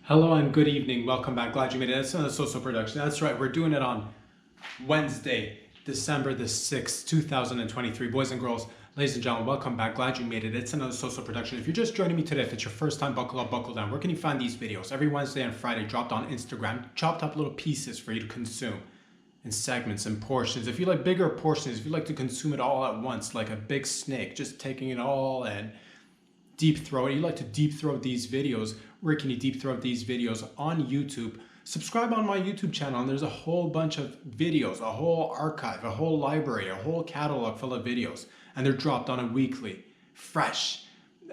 Hello and good evening. Welcome back. Glad you made it. It's another social production. That's right. We're doing it on Wednesday, December the 6th, 2023. Boys and girls, ladies and gentlemen, welcome back. Glad you made it. It's another social production. If you're just joining me today, if it's your first time, buckle up, buckle down. Where can you find these videos? Every Wednesday and Friday, dropped on Instagram, chopped up little pieces for you to consume in segments and portions. If you like bigger portions, if you like to consume it all at once, like a big snake, just taking it all in, deep throat, you like to deep throat these videos, where can you deep throat these videos? On YouTube. Subscribe on my YouTube channel, and there's a whole bunch of videos, a whole archive, a whole library, a whole catalog full of videos, and they're dropped on a weekly, fresh,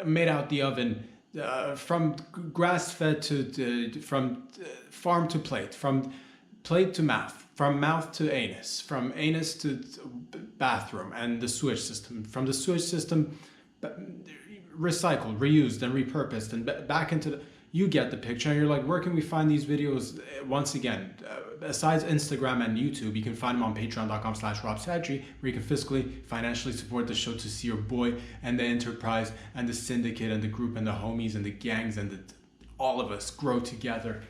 made out the oven, from grass-fed from farm to plate, from plate to mouth, from mouth to anus, from anus to bathroom, and the sewage system, from the sewage system recycled, reused, and repurposed, and back into the, you get the picture. And you're like, where can we find these videos? Once again, besides Instagram and YouTube, you can find them on patreon.com/robsadri, where you can fiscally, financially support the show to see your boy and the enterprise and the syndicate and the group and the homies and the gangs and all of us grow together.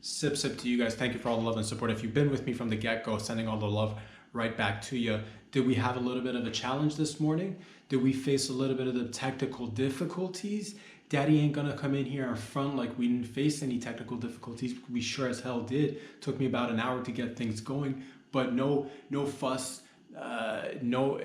Sip to you guys. Thank you for all the love and support. If you've been with me from the get-go, sending all the love right back to you. Did we have a little bit of a challenge this morning? Did we face a little bit of the technical difficulties? Daddy ain't gonna come in here and front like we didn't face any technical difficulties. We sure as hell did. Took me about an hour to get things going, but no fuss, no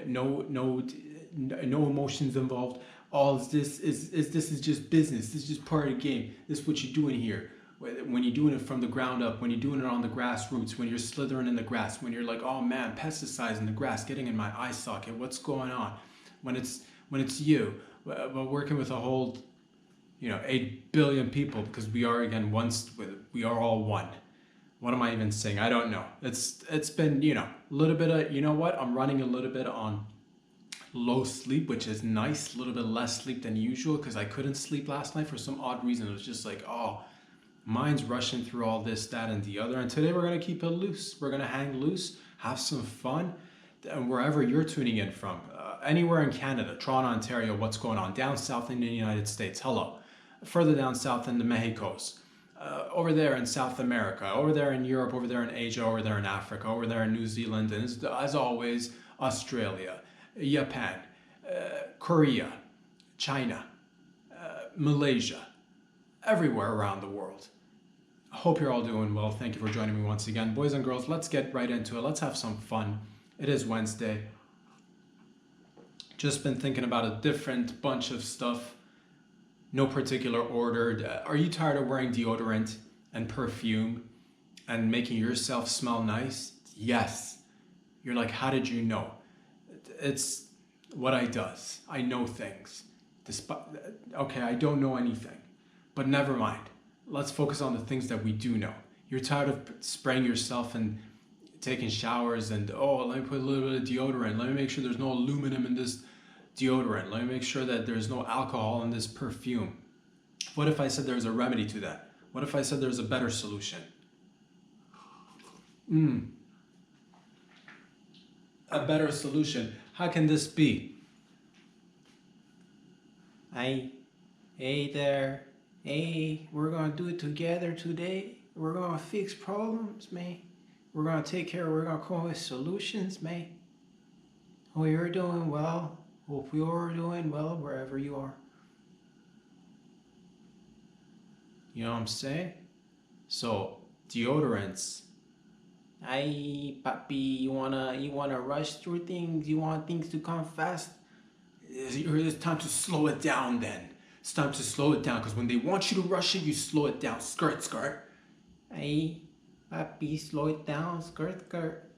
emotions involved. All this is just business. This is just part of the game. This is what you're doing here. When you're doing it from the ground up, when you're doing it on the grassroots, when you're slithering in the grass, when you're like, oh man, pesticides in the grass, getting in my eye socket, what's going on? When it's you, but working with a whole, 8 billion people, because we are we are all one. What am I even saying? I don't know. It's been, a little bit of, I'm running a little bit on low sleep, which is nice, a little bit less sleep than usual, because I couldn't sleep last night for some odd reason. It was just like, mind's rushing through all this, that, and the other. And today we're going to keep it loose. We're going to hang loose, have some fun. And wherever you're tuning in from, anywhere in Canada, Toronto, Ontario, what's going on? Down south in the United States, hello. Further down south in the Mexicos. Over there in South America, over there in Europe, over there in Asia, over there in Africa, over there in New Zealand, and as always, Australia, Japan, Korea, China, Malaysia, everywhere around the world. I hope you're all doing well. Thank you for joining me once again. Boys and girls, let's get right into it. Let's have some fun. It is Wednesday. Just been thinking about a different bunch of stuff. No particular order. Are you tired of wearing deodorant and perfume and making yourself smell nice? Yes. You're like, how did you know? It's what I does. I know things. Okay, I don't know anything. But never mind. Let's focus on the things that we do know. You're tired of spraying yourself and taking showers and, let me put a little bit of deodorant. Let me make sure there's no aluminum in this deodorant. Let me make sure that there's no alcohol in this perfume. What if I said there's a remedy to that? What if I said there's a better solution? A better solution. How can this be? Hey there. Hey, we're gonna do it together today. We're gonna fix problems, man. We're gonna we're gonna come up with solutions, man. Oh, you're doing well. Hope you're doing well wherever you are. You know what I'm saying? So, deodorants. Hey, papi, you wanna rush through things? You want things to come fast? It's time to slow it down then. It's time to slow it down, because when they want you to rush it, you slow it down. Skirt. Hey, papi, slow it down. Skirt.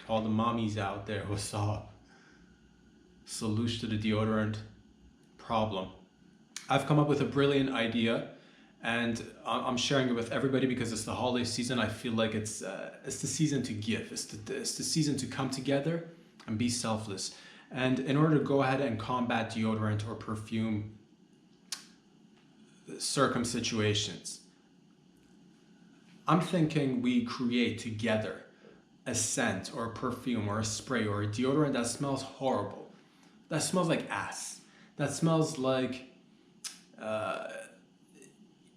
All the mommies out there, what's up? Solution to the deodorant problem. I've come up with a brilliant idea, and I'm sharing it with everybody because it's the holiday season. I feel like it's the season to give. It's the season to come together and be selfless. And in order to go ahead and combat deodorant or perfume situations, I'm thinking we create together a scent or a perfume or a spray or a deodorant that smells horrible, that smells like ass, that smells like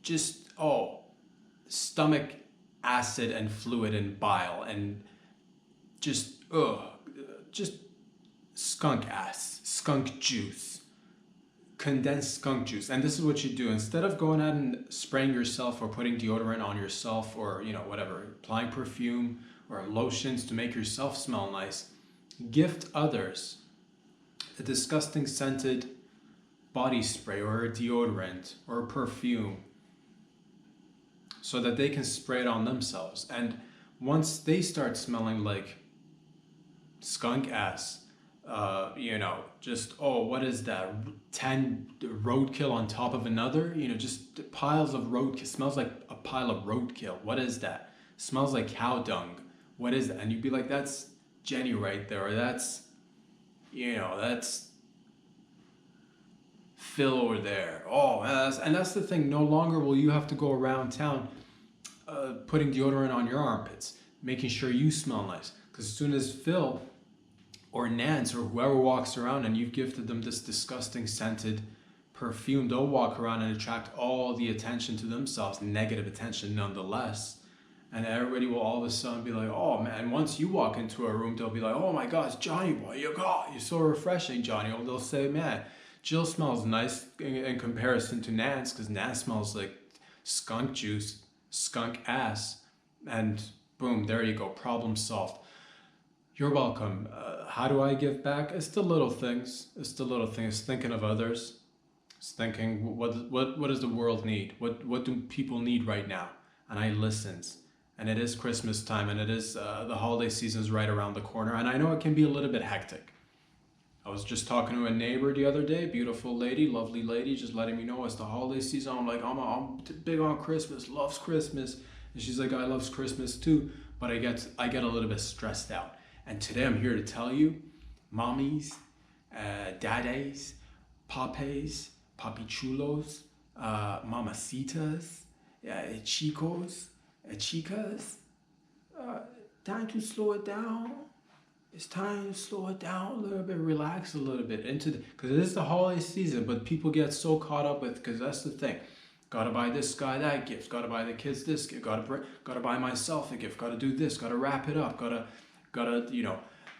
just, stomach acid and fluid and bile and just skunk juice, condensed skunk juice. And this is what you do. Instead of going out and spraying yourself or putting deodorant on yourself or, whatever, applying perfume or lotions to make yourself smell nice, gift others a disgusting scented body spray or a deodorant or a perfume so that they can spray it on themselves. And once they start smelling like skunk ass, what is that? 10 roadkill on top of another, just piles of roadkill. Smells like a pile of roadkill. What is that? Smells like cow dung. What is that? And you'd be like, that's Jenny right there, or that's Phil over there. And that's the thing. No longer will you have to go around town putting deodorant on your armpits, making sure you smell nice. Because as soon as Phil or Nance or whoever walks around and you've gifted them this disgusting scented perfume, they'll walk around and attract all the attention to themselves, negative attention nonetheless. And everybody will all of a sudden be like, oh man, once you walk into a room, they'll be like, oh my God, it's Johnny boy, you're so refreshing, Johnny. Or they'll say, man, Jill smells nice in comparison to Nance, because Nance smells like skunk juice, skunk ass. And boom, there you go, problem solved. You're welcome. How do I give back? It's the little things. It's thinking of others. It's thinking, what does the world need? What do people need right now? And I listens. And it is Christmas time, and it is the holiday season's right around the corner. And I know it can be a little bit hectic. I was just talking to a neighbor the other day, beautiful lady, lovely lady, just letting me know it's the holiday season. I'm like, I'm big on Christmas, loves Christmas. And she's like, I loves Christmas too, but I get a little bit stressed out. And today I'm here to tell you, mommies, daddies, papes, papichulos, mamacitas, chicos, chicas, time to slow it down. It's time to slow it down a little bit, relax a little bit because it is the holiday season, but people get so caught up with, because that's the thing. Gotta buy this guy that gift, gotta buy the kids this gift, gotta buy myself a gift, gotta do this, gotta wrap it up, gotta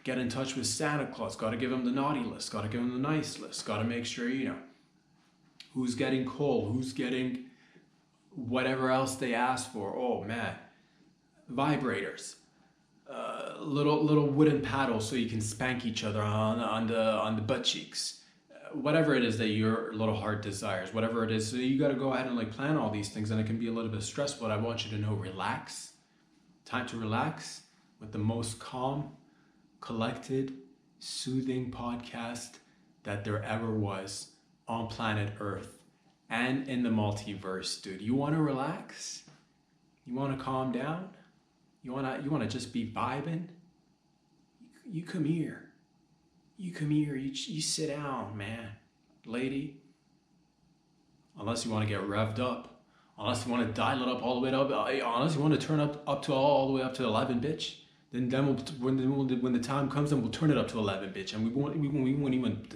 get in touch with Santa Claus, gotta give him the naughty list, gotta give him the nice list, gotta make sure, who's getting coal, who's getting whatever else they ask for. Oh man, vibrators, little wooden paddles so you can spank each other on the butt cheeks, whatever it is that your little heart desires, whatever it is. So you got to go ahead and plan all these things, and it can be a little bit stressful. But I want you to know, relax. Time to relax with the most calm, collected, soothing podcast that there ever was on planet Earth and in the multiverse, dude. You want to relax? You want to calm down? You want to just be vibing? You come here. You sit down, man. Lady. Unless you want to get revved up. Unless you want to dial it up all the way up. Unless you want to turn up to all the way up to 11, bitch. Then when the time comes, then we'll turn it up to 11, bitch. And we won't even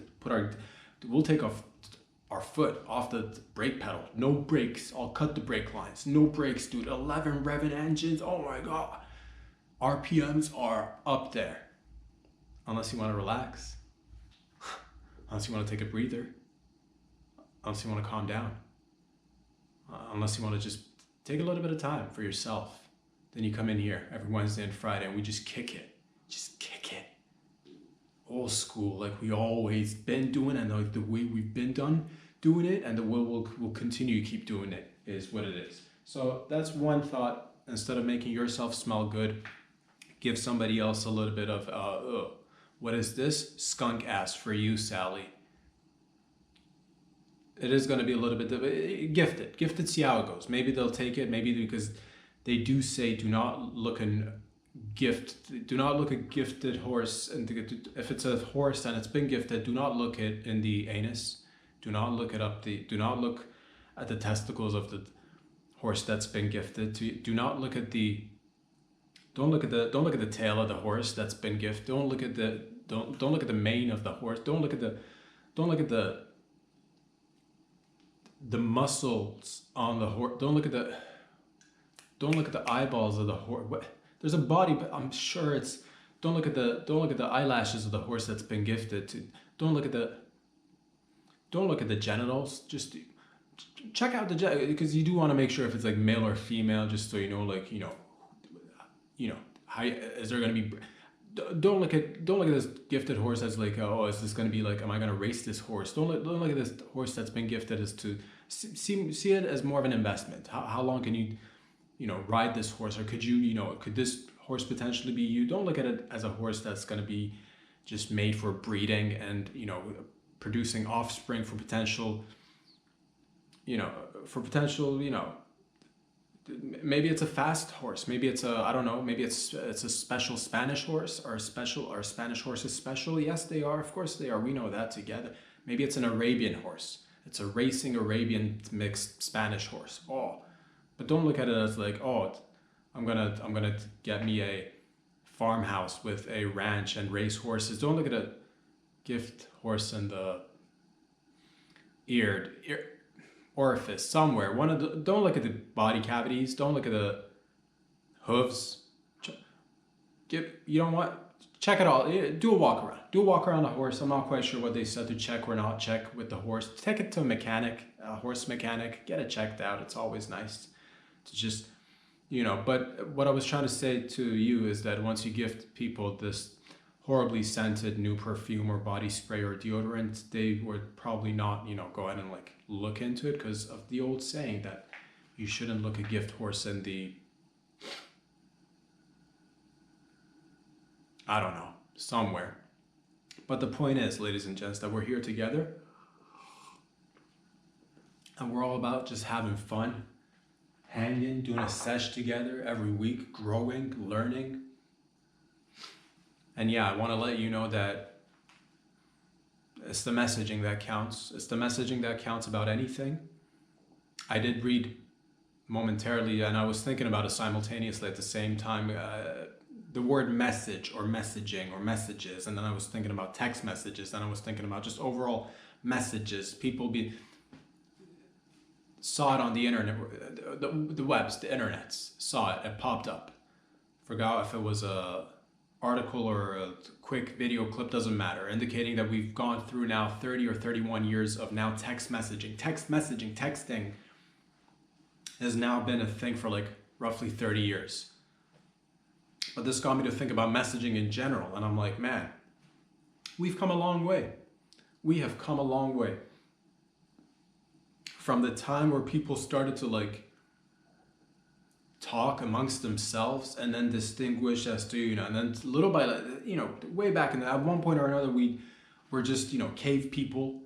we'll take our foot off the brake pedal. No brakes. I'll cut the brake lines. No brakes, dude. 11 revving engines. Oh my God. RPMs are up there. Unless you want to relax. Unless you want to take a breather. Unless you want to calm down. Unless you want to just take a little bit of time for yourself. Then you come in here every Wednesday and Friday and we just kick it. Just kick it. Old school, like we always been doing, and like the way we've been doing it, and the way we'll continue to keep doing it is what it is. So that's one thought. Instead of making yourself smell good, give somebody else a little bit of, what is this? Skunk ass for you, Sally. It is going to be a little bit, gift it, see how it goes. Maybe they'll take it, maybe because they do say do not look a gifted horse, and if it's a horse and it's been gifted, do not look it in the anus. Do not look at the testicles of the horse that's been gifted. Do not look at the don't look at the tail of the horse that's been gifted. Don't look at the mane of the horse. Don't look at the the muscles on the horse. Don't look at the eyeballs of the horse. There's a body, but I'm sure it's. Don't look at the eyelashes of the horse that's been gifted to. Don't look at the. Don't look at the genitals. Just check out the because you do want to make sure if it's like male or female, just so you know, like how is there gonna be. Don't look at this gifted horse as like, oh, is this gonna be like, am I gonna race this horse? Don't look at this horse that's been gifted as to see it as more of an investment. How long can you ride this horse, or could could this horse potentially be you? Don't look at it as a horse that's going to be just made for breeding and producing offspring for potential maybe it's a fast horse, maybe it's a, I don't know, maybe it's a special Spanish horse, or Spanish horses special. Yes, they are, of course they are, we know that together. Maybe it's an Arabian horse, it's a racing Arabian mixed Spanish horse. But don't look at it as like, oh, I'm gonna get me a farmhouse with a ranch and race horses. Don't look at a gift horse in the ear orifice somewhere. Don't look at the body cavities. Don't look at the hooves. Check it all. Do a walk around. Do a walk around the horse. I'm not quite sure what they said to check or not check with the horse. Take it to a mechanic, a horse mechanic. Get it checked out. It's always nice to just, but what I was trying to say to you is that once you gift people this horribly scented new perfume or body spray or deodorant, they would probably not, go ahead and like look into it, because of the old saying that you shouldn't look a gift horse in the, I don't know, somewhere. But the point is, ladies and gents, that we're here together and we're all about just having fun, hanging, doing a sesh together every week, growing, learning. And yeah, I want to let you know that it's the messaging that counts. It's the messaging that counts about anything. I did read momentarily, and I was thinking about it simultaneously at the same time, the word message or messaging or messages. And then I was thinking about text messages. Then I was thinking about just overall messages. People saw it on the internet, the webs, the internets, saw it popped up. Forgot if it was a article or a quick video clip, doesn't matter, indicating that we've gone through now 30 or 31 years of now text messaging. Texting has now been a thing for like roughly 30 years. But this got me to think about messaging in general, and I'm like, man, we've come a long way. We have come a long way. From the time where people started to like talk amongst themselves and then distinguish as to, and then little by little, way back in at one point or another, we were just, cave people,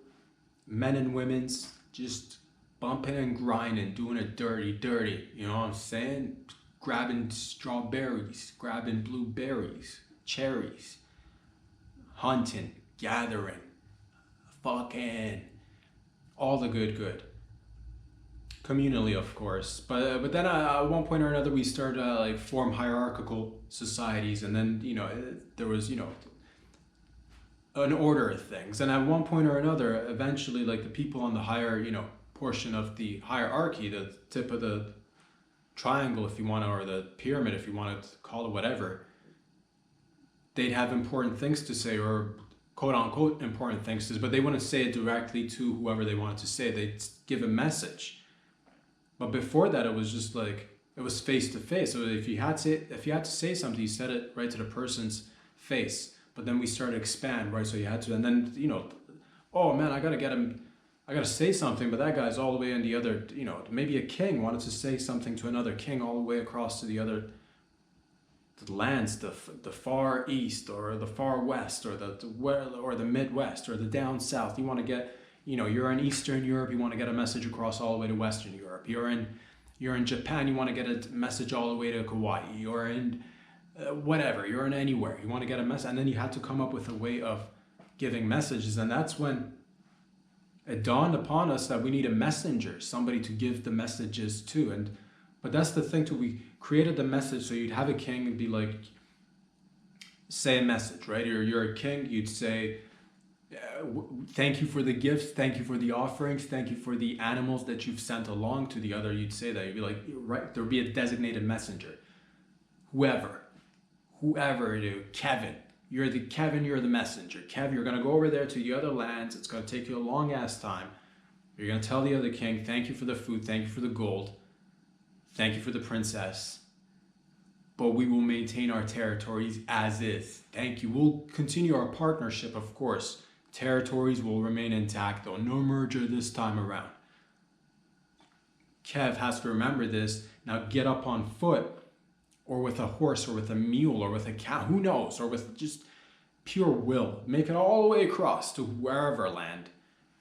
men and women's, just bumping and grinding, doing it dirty, you know what I'm saying? Grabbing strawberries, grabbing blueberries, cherries, hunting, gathering, fucking, all the good. Communally, of course, but then at one point or another we started like form hierarchical societies, and then there was an order of things, and at one point or another, eventually, like the people on the higher portion of the hierarchy, the tip of the triangle, if you want to, or the pyramid, if you want to call it whatever, they'd have important things to say, or quote unquote important things to say, but they wouldn't say it directly to whoever they wanted to say. They'd give a message. But before that, it was just like, it was face to face. So if you had to say something, you said it right to the person's face. But then we started to expand, right? So you had to, and then oh man, I gotta say something, but that guy's all the way in the other. Maybe a king wanted to say something to another king all the way across to the lands, the far east or the far west or the Midwest or the down south. You want to get. You're in Eastern Europe, you want to get a message across all the way to Western Europe. You're in Japan, you want to get a message all the way to Kauai. You're in whatever, you're in anywhere. You want to get a message, and then you had to come up with a way of giving messages. And that's when it dawned upon us that we need a messenger, somebody to give the messages to. But that's the thing too, we created the message, so you'd have a king and be like, say a message, right? You're a king, you'd say, Thank you for the gifts. Thank you for the offerings. Thank you for the animals that you've sent along to the other. You'd say that. You'd be like, right, there'd be a designated messenger. Whoever, dude, Kevin. You're the messenger. Kev, you're going to go over there to the other lands. It's going to take you a long ass time. You're going to tell the other king, thank you for the food. Thank you for the gold. Thank you for the princess. But we will maintain our territories as is. Thank you. We'll continue our partnership, of course. Territories will remain intact, though. No merger this time around. Kev has to remember this. Now get up on foot, or with a horse, or with a mule, or with a cow, who knows, or with just pure will. Make it all the way across to wherever land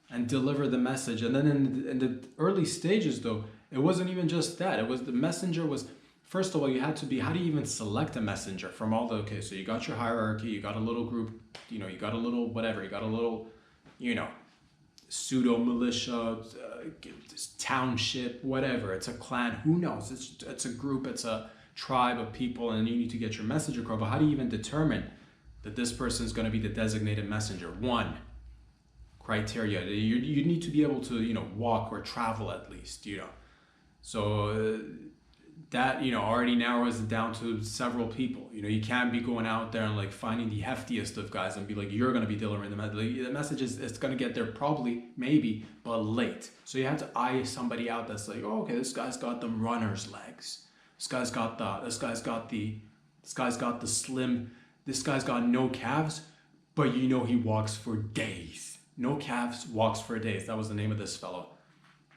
and deliver the message. And then in the early stages, though, it wasn't even just that. It was the messenger was, first of all, you had to be, how do you even select a messenger from all the, okay, so you got your hierarchy, you got a little group, you got a little whatever, you got a little, pseudo militia, township, whatever. It's a clan, who knows? It's a group, it's a tribe of people, and you need to get your message across. But how do you even determine that this person is going to be the designated messenger? One criteria, you need to be able to walk or travel at least, so that already narrows it down to several people. You can't be going out there and like finding the heftiest of guys and be like, you're going to be delivering the message. The message is going to get there probably, maybe, but late. So you have to eye somebody out that's like, oh, okay, this guy's got them runner's legs. This guy's got the slim, this guy's got no calves, but he walks for days. No calves, walks for days. That was the name of this fellow.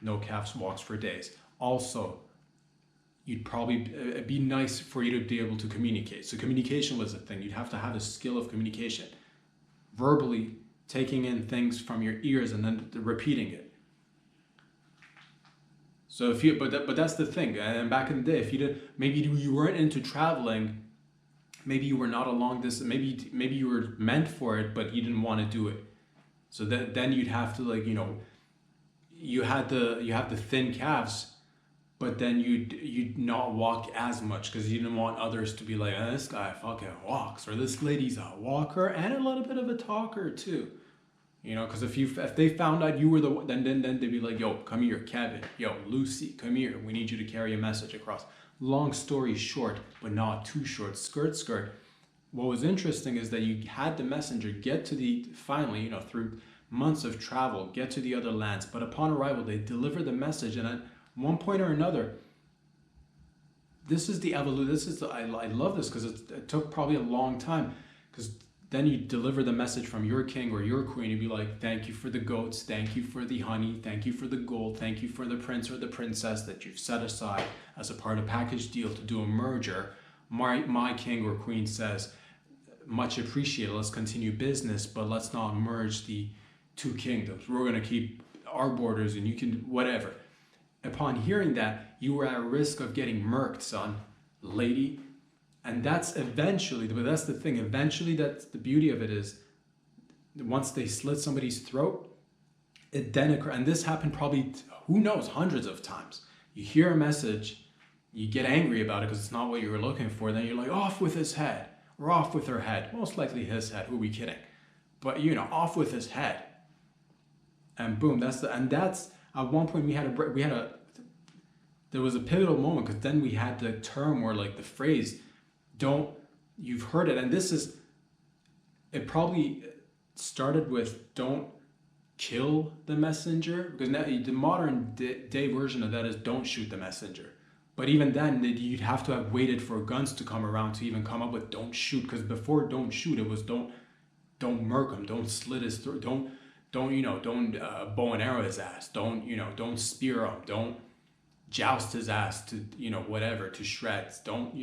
No calves, walks for days. Also, it'd be nice for you to be able to communicate. So communication was a thing. You'd have to have a skill of communication. Verbally taking in things from your ears and then repeating it. So but that's the thing. And back in the day, if maybe you weren't into traveling, maybe you were not along this, maybe you were meant for it, but you didn't want to do it. So then you'd have to you have the thin calves, but then you'd not walk as much because you didn't want others to be like, this guy fucking walks, or this lady's a walker and a little bit of a talker too. Because if they found out you were the one, then they'd be like, yo, come here, Kevin. Yo, Lucy, come here. We need you to carry a message across. Long story short, but not too short. Skirt. What was interesting is that you had the messenger get to finally, through months of travel, get to the other lands. But upon arrival, they deliver the message. And at one point or another, this is the evolution. I love this because it took probably a long time, because then you deliver the message from your king or your queen. You'd be like, thank you for the goats, thank you for the honey, thank you for the gold, thank you for the prince or the princess that you've set aside as a part of package deal to do a merger. My king or queen says, much appreciated, let's continue business, but let's not merge the two kingdoms. We're going to keep our borders and you can, whatever. Upon hearing that, you were at risk of getting murked, son, lady. And that's the thing, that's the beauty of it is, once they slit somebody's throat, and this happened probably, who knows, hundreds of times. You hear a message, you get angry about it because it's not what you were looking for, then you're like, off with his head, or off with her head, most likely his head, who are we kidding? But off with his head. And boom, that's at one point there was a pivotal moment, because then we had the term, or like the phrase, you've heard it, and it probably started with don't kill the messenger, because now the modern day version of that is don't shoot the messenger. But even then, you'd have to have waited for guns to come around to even come up with don't shoot, because before don't shoot, it was don't murk him, don't slit his throat, don't bow and arrow his ass, don't spear him, don't joust his ass to whatever, to shreds, don't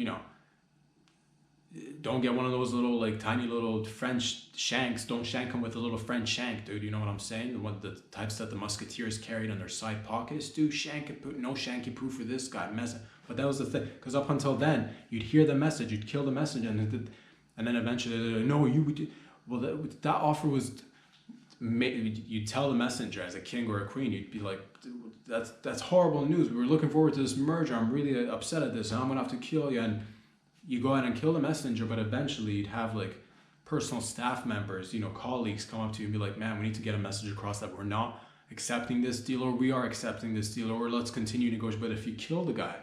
get one of those little like tiny little French shanks. Don't shank him with a little French shank, dude. You know what I'm saying? The types that the musketeers carried in their side pockets. Dude, no shanky poo for this guy. But that was the thing, because up until then, you'd hear the message, you'd kill the message, and then eventually, no, you would. Well, that offer was, you'd tell the messenger as a king or a queen, you'd be like, that's horrible news. We were looking forward to this merger. I'm really upset at this, and I'm gonna have to kill you. And you go ahead and kill the messenger, but eventually you'd have like personal staff members, colleagues come up to you and be like, man, we need to get a message across that we're not accepting this deal, or we are accepting this deal, or let's continue negotiating. But if you kill the guy,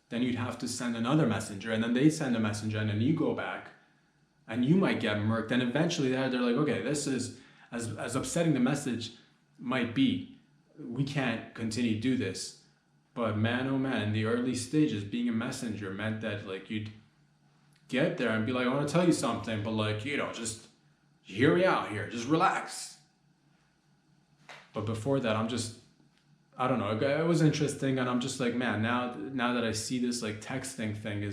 then you'd have to send another messenger, and then they send a messenger, and then you go back and you might get murked. And eventually they're like, okay, this is as upsetting the message might be, we can't continue to do this. But man, oh man, in the early stages, being a messenger meant that like you'd get there and be like, I want to tell you something, but like, just hear me out here, just relax. But before that, I don't know, it was interesting, and I'm just like, man, now that I see this like texting thing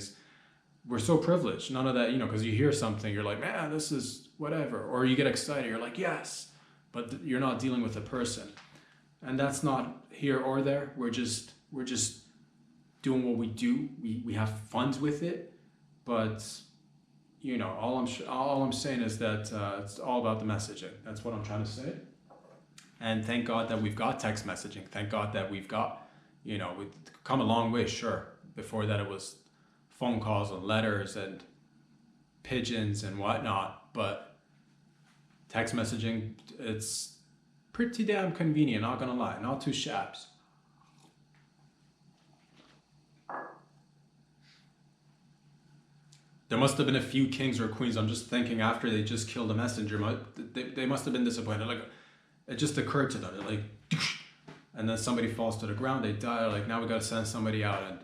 we're so privileged. None of that, because you hear something, you're like, man, this is whatever, or you get excited, you're like, yes, but you're not dealing with a person. And that's not here or there. We're just doing what we do. We have fun with it, but all I'm saying is that it's all about the messaging. That's what I'm trying to say. And thank God that we've got text messaging. Thank God that we've got, we've come a long way. Sure, before that it was phone calls and letters and pigeons and whatnot, but text messaging, it's pretty damn convenient, not gonna lie, not too shabs. There must have been a few kings or queens, I'm just thinking, after they just killed a messenger, they must have been disappointed. Like, it just occurred to them, they're like, and then somebody falls to the ground, they die, like, now we gotta send somebody out. And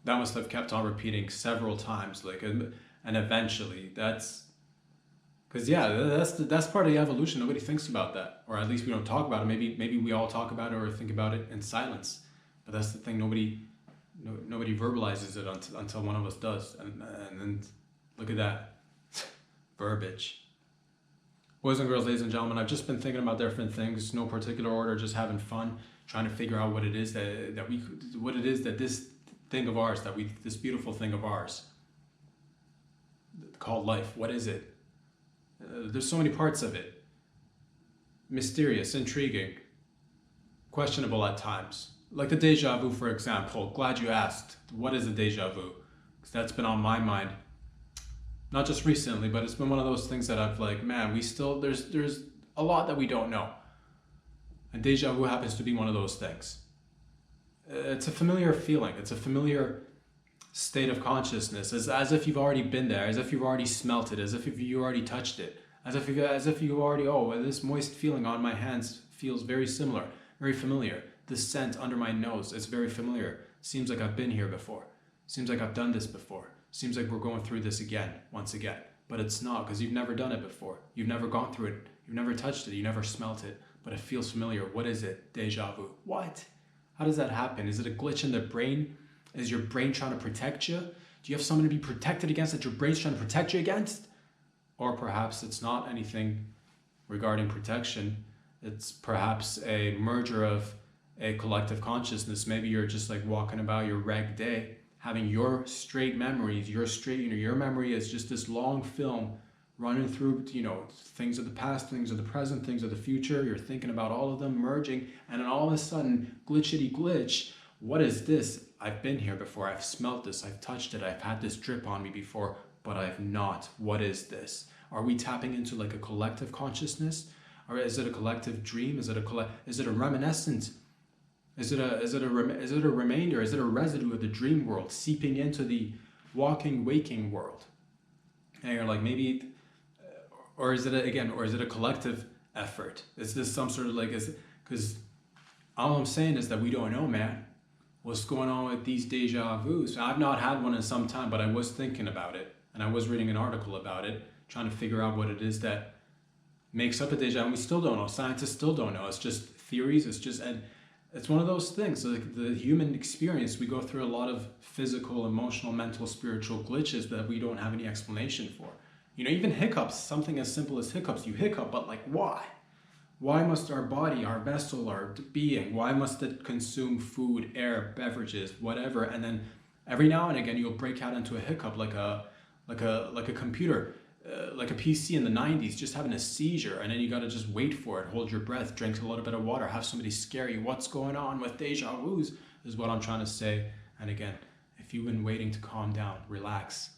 that must have kept on repeating several times, like, and eventually that's part of the evolution. Nobody thinks about that, or at least we don't talk about it. Maybe we all talk about it or think about it in silence, but that's the thing, nobody verbalizes it until one of us does. And then look at that verbiage. Boys and girls, ladies and gentlemen, I've just been thinking about different things, no particular order, just having fun, trying to figure out what it is that this thing of ours, this beautiful thing of ours called life, what is it? There's so many parts of it. Mysterious, intriguing, questionable at times. Like the deja vu, for example. Glad you asked. What is a deja vu? Because that's been on my mind. Not just recently, but it's been one of those things that I've like, man, there's a lot that we don't know. And deja vu happens to be one of those things. It's a familiar feeling. It's a familiar state of consciousness, as if you've already been there, as if you've already smelt it, as if you already touched it, as if you already, this moist feeling on my hands feels very similar, very familiar. This scent under my nose, it's very familiar. Seems like I've been here before. Seems like I've done this before. Seems like we're going through this again, once again. But it's not, because you've never done it before. You've never gone through it. You've never touched it. You never smelt it. But it feels familiar. What is it? Deja vu. What? How does that happen? Is it a glitch in the brain? Is your brain trying to protect you? Do you have something to be protected against that your brain's trying to protect you against? Or perhaps it's not anything regarding protection. It's perhaps a merger of a collective consciousness. Maybe you're just like walking about your reg day, having your straight memories, your memory is just this long film running through, things of the past, things of the present, things of the future. You're thinking about all of them merging, and then all of a sudden, glitchity glitch, what is this? I've been here before, I've smelt this, I've touched it, I've had this drip on me before, but I've not. What is this? Are we tapping into like a collective consciousness? Or is it a collective dream? Is it a reminiscence? Is it a remainder? Is it a residue of the dream world seeping into the waking world? And you're like, maybe, or is it a collective effort? Is this some sort of like, because all I'm saying is that we don't know, man. What's going on with these deja vus? I've not had one in some time, but I was thinking about it, and I was reading an article about it, trying to figure out what it is that makes up a deja vu. And we still don't know. Scientists still don't know. It's just theories. And it's one of those things. Like the human experience, we go through a lot of physical, emotional, mental, spiritual glitches that we don't have any explanation for. Even hiccups, something as simple as hiccups. You hiccup, but like, why? Why must our body, our vessel, our being, why must it consume food, air, beverages, whatever? And then every now and again, you'll break out into a hiccup, like a computer, like a PC in the 90s, just having a seizure, and then you got to just wait for it, hold your breath, drink a little bit of water, have somebody scare you. What's going on with deja vus is what I'm trying to say. And again, if you've been waiting to calm down, relax,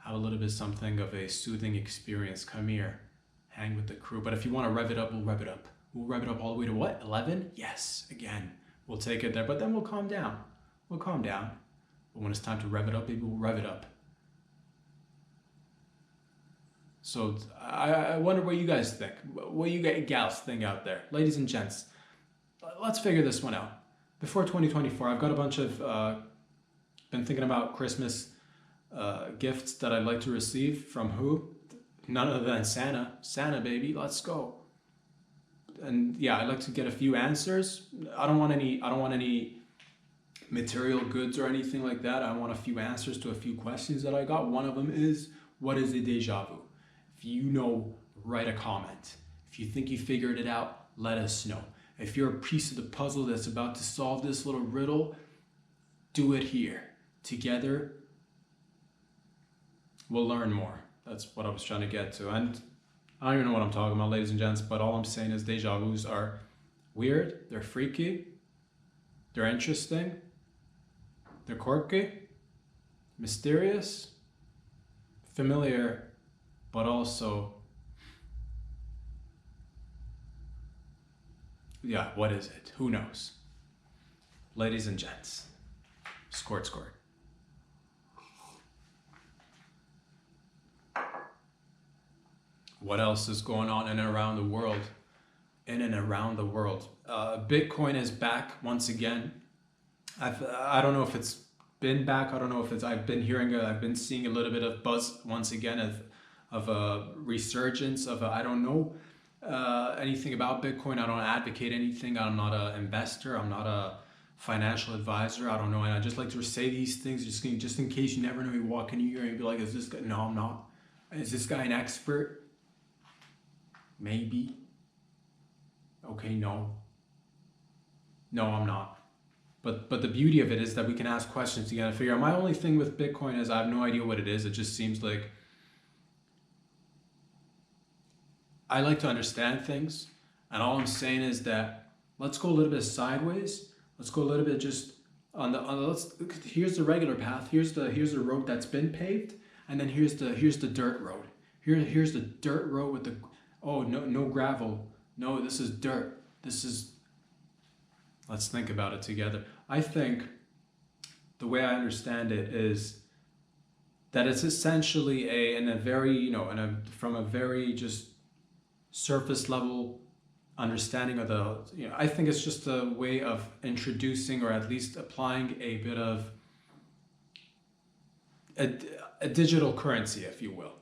have a little bit something of a soothing experience. Come here, hang with the crew. But if you want to rev it up, we'll rev it up. We'll rev it up all the way to what? 11? Yes, again, we'll take it there. But then we'll calm down. We'll calm down. But when it's time to rev it up, baby, we'll rev it up. So I wonder what you guys think. What you gals think out there. Ladies and gents, let's figure this one out. Before 2024, I've got a bunch of, been thinking about Christmas gifts that I'd like to receive from who? None other than Santa. Santa, baby, let's go. And yeah, I'd like to get a few answers. I don't want any material goods or anything like that. I want a few answers to a few questions that I got. One of them is, what is a deja vu? If you know, write a comment. If you think you figured it out, let us know. If you're a piece of the puzzle that's about to solve this little riddle, do it here. Together, we'll learn more. That's what I was trying to get to. And I don't even know what I'm talking about, ladies and gents, but all I'm saying is deja vus are weird, they're freaky, they're interesting, they're quirky, mysterious, familiar, but also, yeah, what is it? Who knows? Ladies and gents, squirt, squirt. What else is going on in and around the world? In and around the world. Bitcoin is back once again. I don't know if it's been back. I don't know if it's, I've been seeing a little bit of buzz once again of a resurgence of I don't know anything about Bitcoin. I don't advocate anything. I'm not an investor. I'm not a financial advisor. I don't know. And I just like to say these things just in case you never know. You walk in here and be like, is this guy? No, I'm not. Is this guy an expert? Maybe. Okay, no. No, I'm not. But the beauty of it is that we can ask questions together and figure out. My only thing with Bitcoin is I have no idea what it is. It just seems like I like to understand things. And all I'm saying is that let's go a little bit sideways. Let's go a little bit just on the here's the regular path. Here's the road that's been paved, and then here's the dirt road. Here's the dirt road with the no gravel. No, this is dirt. Let's think about it together. I think the way I understand it is that it's essentially from a very just surface level understanding of I think it's just a way of introducing or at least applying a bit of a digital currency, if you will.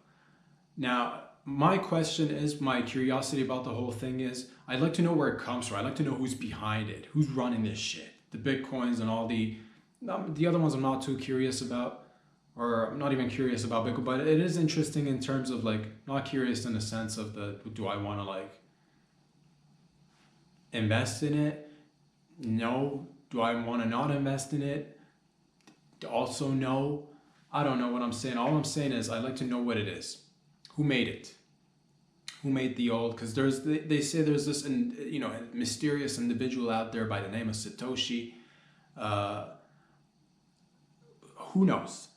Now, my curiosity about the whole thing is, I'd like to know where it comes from. I'd like to know who's behind it, who's running this shit. The Bitcoins and all the other ones I'm not too curious about, or I'm not even curious about Bitcoin, but it is interesting in terms of not curious in the sense of do I want to invest in it? No. Do I want to not invest in it? Also no. I don't know what I'm saying. All I'm saying is I'd like to know what it is. Who made it? Who made the old? Because they say there's this mysterious individual out there by the name of Satoshi. Who knows?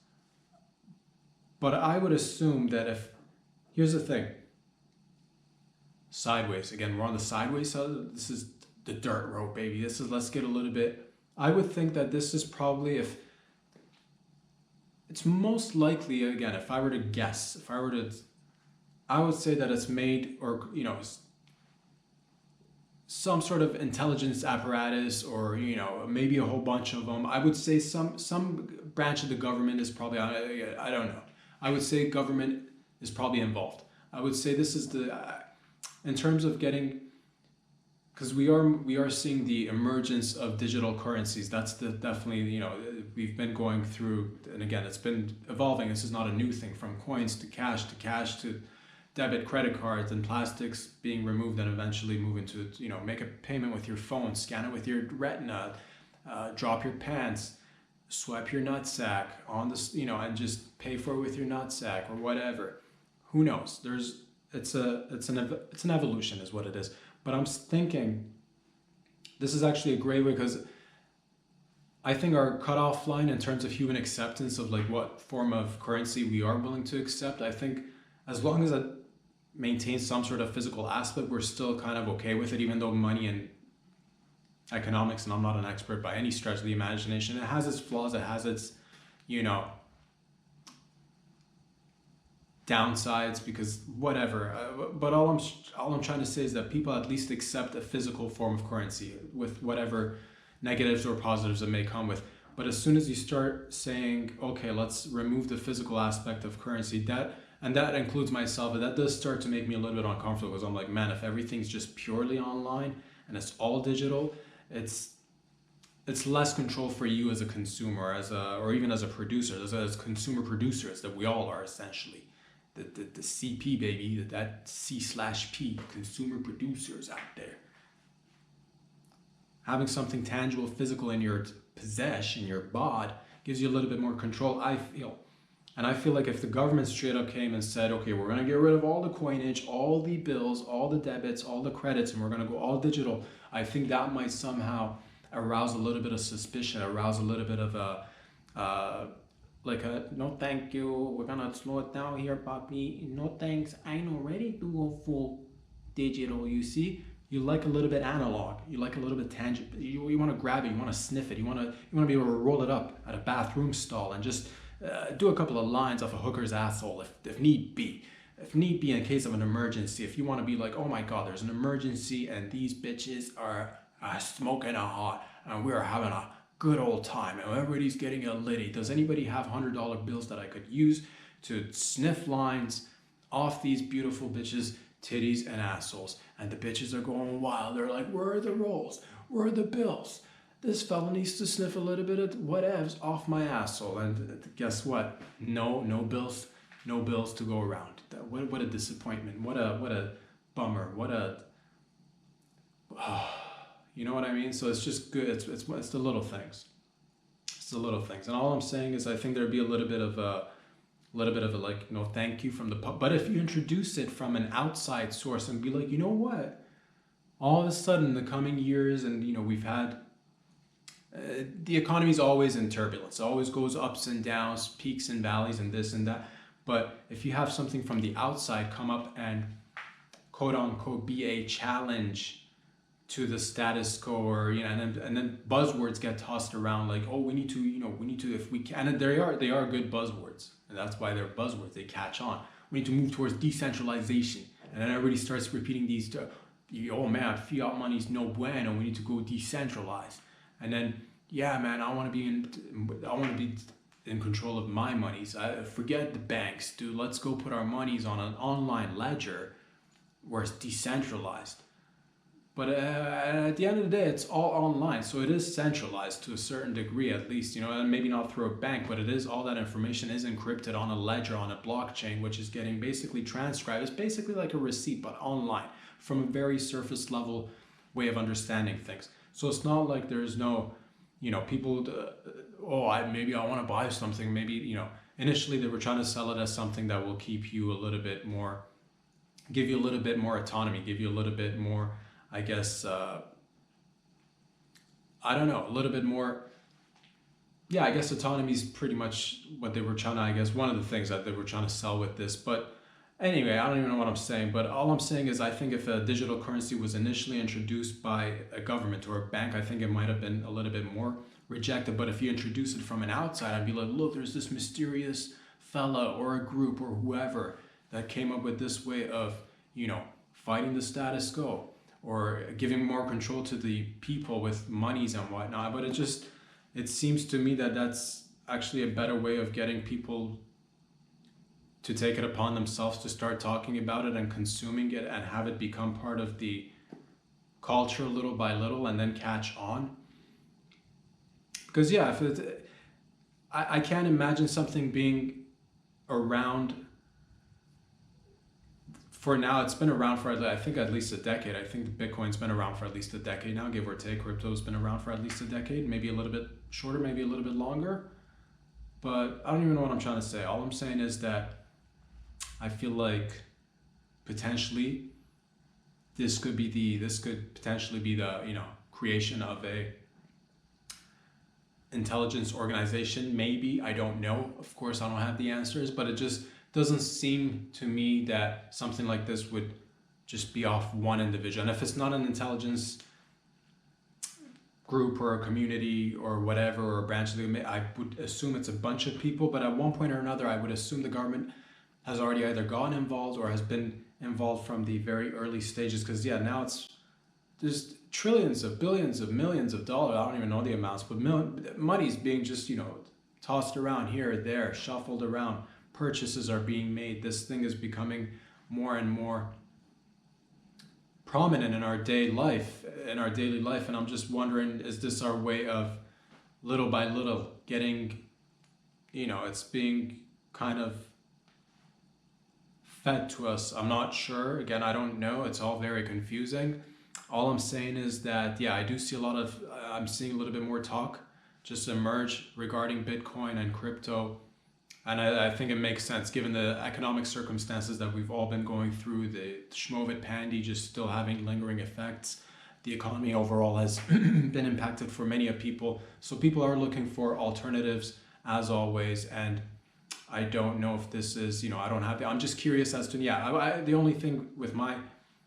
But I would assume that here's the thing. Sideways again. We're on the sideways side. This is the dirt road, baby. Let's get a little bit. I would think that this is probably it's most likely, again, if I were to guess, I would say that it's made, or some sort of intelligence apparatus, or maybe a whole bunch of them. I would say some branch of the government is probably, I don't know. I would say government is probably involved. I would say this is in terms of getting, because we are seeing the emergence of digital currencies. That's definitely we've been going through, and again, it's been evolving. This is not a new thing, from coins to cash to debit, credit cards, and plastics being removed, and eventually move into make a payment with your phone, scan it with your retina, drop your pants, swipe your nutsack on this, and just pay for it with your nutsack or whatever. Who knows? It's an evolution is what it is. But I'm thinking this is actually a great way, because I think our cutoff line in terms of human acceptance of like what form of currency we are willing to accept, I think as long as it maintains some sort of physical aspect, we're still kind of okay with it, even though money and economics, and I'm not an expert by any stretch of the imagination, it has its flaws, it has its, you know, downsides, because whatever. But all I'm trying to say is that people at least accept a physical form of currency with whatever negatives or positives it may come with. But as soon as you start saying, okay, let's remove the physical aspect of currency, that includes myself, and that does start to make me a little bit uncomfortable, because I'm like, man, if everything's just purely online and it's all digital, it's less control for you as a consumer, or even as a producer, as consumer producers that we all are essentially. The CP baby, that C/P, consumer producers out there. Having something tangible, physical in your possession, your bod, gives you a little bit more control, I feel. And I feel like if the government straight up came and said, okay, we're going to get rid of all the coinage, all the bills, all the debits, all the credits, and we're going to go all digital, I think that might somehow arouse a little bit of suspicion, arouse a little bit of no thank you, we're going to slow it down here, papi. No thanks, I ain't ready to go full digital, you see? You like a little bit analog. You like a little bit tangible. You want to grab it. You want to sniff it. You want to be able to roll it up at a bathroom stall and just do a couple of lines off a hooker's asshole if need be. If need be, in case of an emergency. If you want to be like, oh my God, there's an emergency and these bitches are smoking a hot and we're having a good old time and everybody's getting a litty. Does anybody have $100 bills that I could use to sniff lines off these beautiful bitches' titties and assholes? And the bitches are going wild. They're like, where are the rolls? Where are the bills? This fella needs to sniff a little bit of whatevs off my asshole. And guess what? No bills to go around. What a disappointment. What a bummer. You know what I mean? So it's just good. It's the little things. It's the little things. And all I'm saying is I think there'd be a little bit of a like, no thank you from the pub. But if you introduce it from an outside source and be like, you know what, all of a sudden in the coming years, and we've had the economy's always in turbulence, it always goes ups and downs, peaks and valleys and this and that. But if you have something from the outside come up and quote unquote be a challenge to the status quo, or and then buzzwords get tossed around like, oh, we need to if we can, and they are good buzzwords, and that's why they're buzzwords, they catch on. We need to move towards decentralization, and then everybody starts repeating these, oh man, fiat money's no bueno, we need to go decentralized. And then, yeah man, I want to be in control of my monies. Forget the banks, dude, let's go put our monies on an online ledger where it's decentralized. But at the end of the day, it's all online, so it is centralized to a certain degree, at least, and maybe not through a bank, but it is, all that information is encrypted on a ledger, on a blockchain, which is getting basically transcribed. It's basically like a receipt, but online, from a very surface level way of understanding things. So it's not like there's no, people, maybe I want to buy something, maybe, initially they were trying to sell it as something that will keep you a little bit more, give you a little bit more autonomy, give you a little bit more, I guess, I don't know, a little bit more, yeah, I guess autonomy is pretty much what they were trying to, I guess, one of the things that they were trying to sell with this. But anyway, I don't even know what I'm saying, but all I'm saying is I think if a digital currency was initially introduced by a government or a bank, I think it might have been a little bit more rejected. But if you introduce it from an outside, I'd be like, look, there's this mysterious fella or a group or whoever that came up with this way of, fighting the status quo, or giving more control to the people with monies and whatnot. But it seems to me that that's actually a better way of getting people to take it upon themselves to start talking about it and consuming it and have it become part of the culture little by little and then catch on. Because yeah, I can't imagine something being around. For now, it's been around for, I think, at least a decade. I think the Bitcoin's been around for at least a decade now, give or take. Crypto's been around for at least a decade, maybe a little bit shorter, maybe a little bit longer. But I don't even know what I'm trying to say. All I'm saying is that I feel like potentially this could potentially be the creation of intelligence organization, maybe, I don't know. Of course, I don't have the answers, but it just doesn't seem to me that something like this would just be off one individual. And if it's not an intelligence group or a community or whatever, or a branch of the, I would assume it's a bunch of people, but at one point or another, I would assume the government has already either gotten involved or has been involved from the very early stages. Because yeah, now there's trillions of billions of millions of dollars. I don't even know the amounts, but money's being just, tossed around here or there, shuffled around. Purchases are being made. This thing is becoming more and more prominent in our daily life. And I'm just wondering, is this our way of little by little getting, it's being kind of fed to us? I'm not sure. Again, I don't know. It's all very confusing. All I'm saying is that, yeah, I'm seeing a little bit more talk just emerge regarding Bitcoin and crypto. And I think it makes sense given the economic circumstances that we've all been going through, the Schmovid pandy just still having lingering effects. The economy overall has been impacted for many of people. So people are looking for alternatives as always. And I don't know if this is, I'm just curious as to, the only thing with my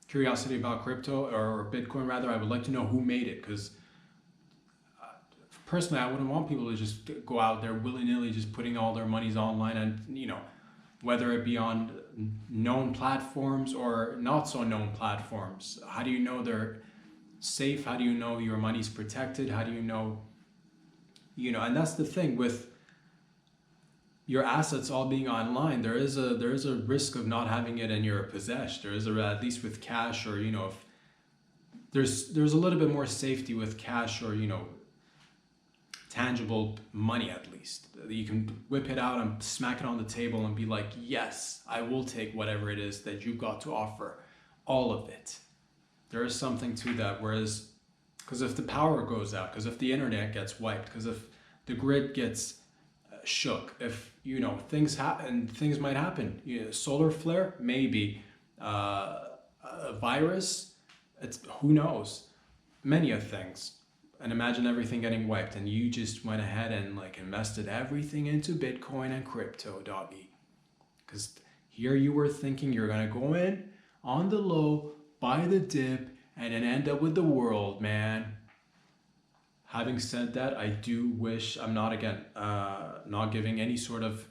curiosity about crypto or Bitcoin rather, I would like to know who made it, because personally, I wouldn't want people to just go out there willy-nilly just putting all their monies online, and whether it be on known platforms or not so known platforms. How do you know they're safe? How do you know your money's protected? How do you know, and that's the thing with your assets all being online. There is a risk of not having it in your possession. There is at least with cash, or if there's a little bit more safety with cash, or tangible money. At least you can whip it out and smack it on the table and be like, yes, I will take whatever it is that you've got to offer, all of it. There is something to that. Whereas, because if the power goes out, because if the internet gets wiped, because if the grid gets shook, if things happen, things might happen. Solar flare, maybe, a virus, it's who knows, many of things. And imagine everything getting wiped, and you just went ahead and invested everything into Bitcoin and crypto, doggy. Because here you were thinking you're gonna go in on the low, buy the dip, and then end up with the world, man. Having said that, I do wish, I'm not giving any sort of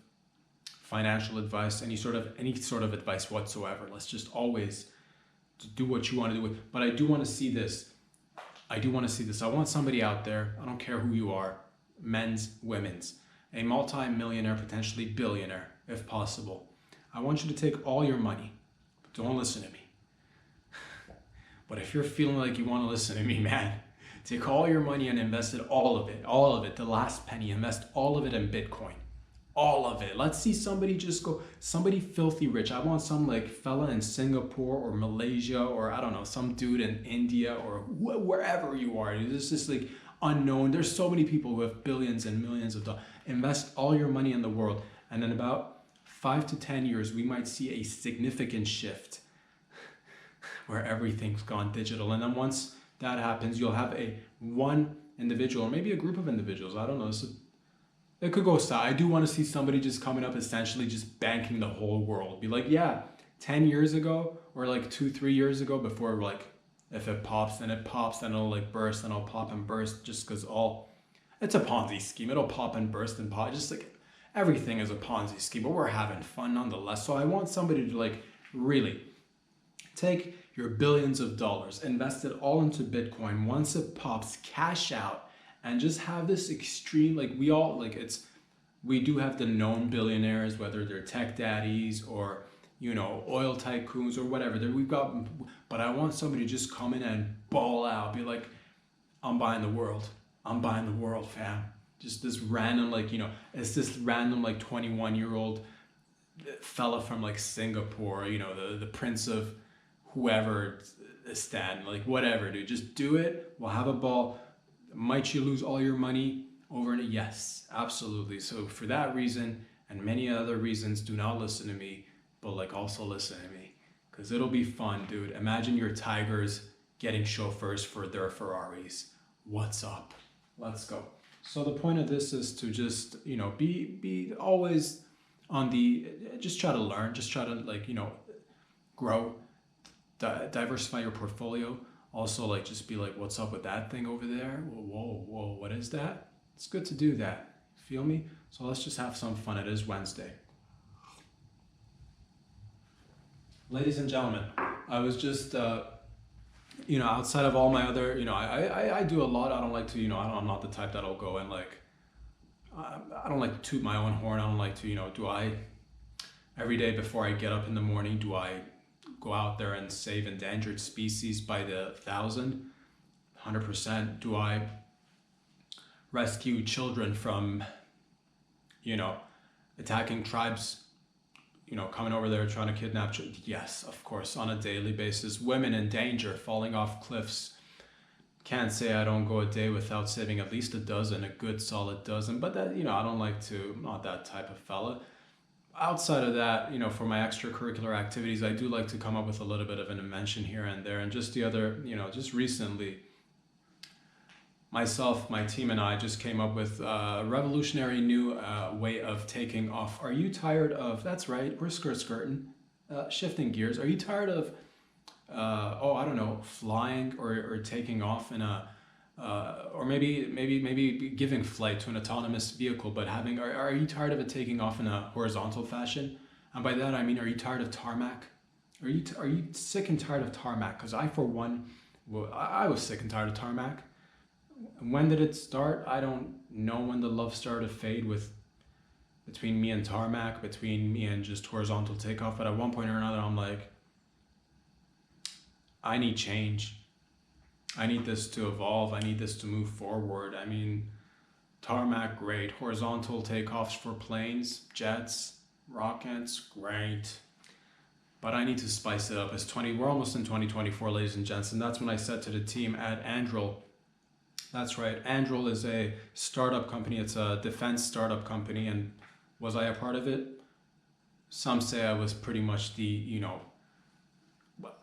financial advice, any sort of advice whatsoever. Let's just always do what you want to do. But I do want to see this. I want somebody out there, I don't care who you are, men's, women's, a multi-millionaire, potentially billionaire, if possible. I want you to take all your money. Don't listen to me. But if you're feeling like you want to listen to me, man, take all your money and invest it, all of it, the last penny, invest all of it in Bitcoin. All of it. Let's see somebody somebody filthy rich. I want some fella in Singapore or Malaysia, or I don't know, some dude in India or wherever you are. It's just unknown. There's so many people who have billions and millions of dollars. Invest all your money in the world. And in about 5 to 10 years, we might see a significant shift where everything's gone digital. And then once that happens, you'll have one individual, or maybe a group of individuals. I don't know. It could go south. I do want to see somebody just coming up, essentially just banking the whole world. Be like, yeah, 10 years ago, or 2-3 years ago, before if it pops, then it'll burst, then it'll pop and burst, just because it's a Ponzi scheme. It'll pop and burst and pop. Just everything is a Ponzi scheme, but we're having fun nonetheless. So I want somebody to really take your billions of dollars, invest it all into Bitcoin. Once it pops, cash out, and just have this extreme, we do have the known billionaires, whether they're tech daddies or, oil tycoons or whatever. But I want somebody to just come in and ball out, be like, I'm buying the world. I'm buying the world, fam. Just this random, it's this random 21-year-old fella from Singapore, the prince of whoever, Stan, whatever, dude. Just do it. We'll have a ball. Might you lose all your money over it? Yes, absolutely. So for that reason and many other reasons, do not listen to me, but also listen to me, because it'll be fun, dude. Imagine your Tigers getting chauffeurs for their Ferraris. What's up? Let's go. So the point of this is to just, be always on the, just try to learn, just try to like, grow, diversify your portfolio. Also, like, just be like, what's up with that thing over there? Whoa, what is that? It's good to do that. Feel me? So let's just have some fun. It is Wednesday. Ladies and gentlemen, I was just, outside of all my other, I do a lot. I don't like to, I'm not the type that'll go and like, I don't like to toot my own horn. I don't like to, every day before I get up in the morning, do I go out there and save endangered species by the 1,000%? Do I rescue children from, attacking tribes, coming over there trying to kidnap children? Yes, of course, on a daily basis. Women in danger, falling off cliffs. Can't say I don't go a day without saving at least a good solid dozen. But that, I don't like to, I'm not that type of fella. Outside of that, for my extracurricular activities, I do like to come up with a little bit of an invention here and there. And just the other, just recently, myself, my team, and I just came up with a revolutionary new way of taking off. Are you tired of, that's right, we're skirting, shifting gears. Are you tired of, I don't know, flying or taking off in a, or maybe giving flight to an autonomous vehicle, but are you tired of it taking off in a horizontal fashion? And by that I mean, are you tired of tarmac? Are you sick and tired of tarmac? Because I, for one, I was sick and tired of tarmac. When did it start? I don't know when the love started to fade between me and tarmac, between me and just horizontal takeoff. But at one point or another, I'm like, I need change. I need this to evolve. I need this to move forward. I mean, tarmac, great. Horizontal takeoffs for planes, jets, rockets, great. But I need to spice it up. We're almost in 2024, ladies and gents, and that's when I said to the team at Andril. That's right. Andril is a startup company. It's a defense startup company. And was I a part of it? Some say I was pretty much the,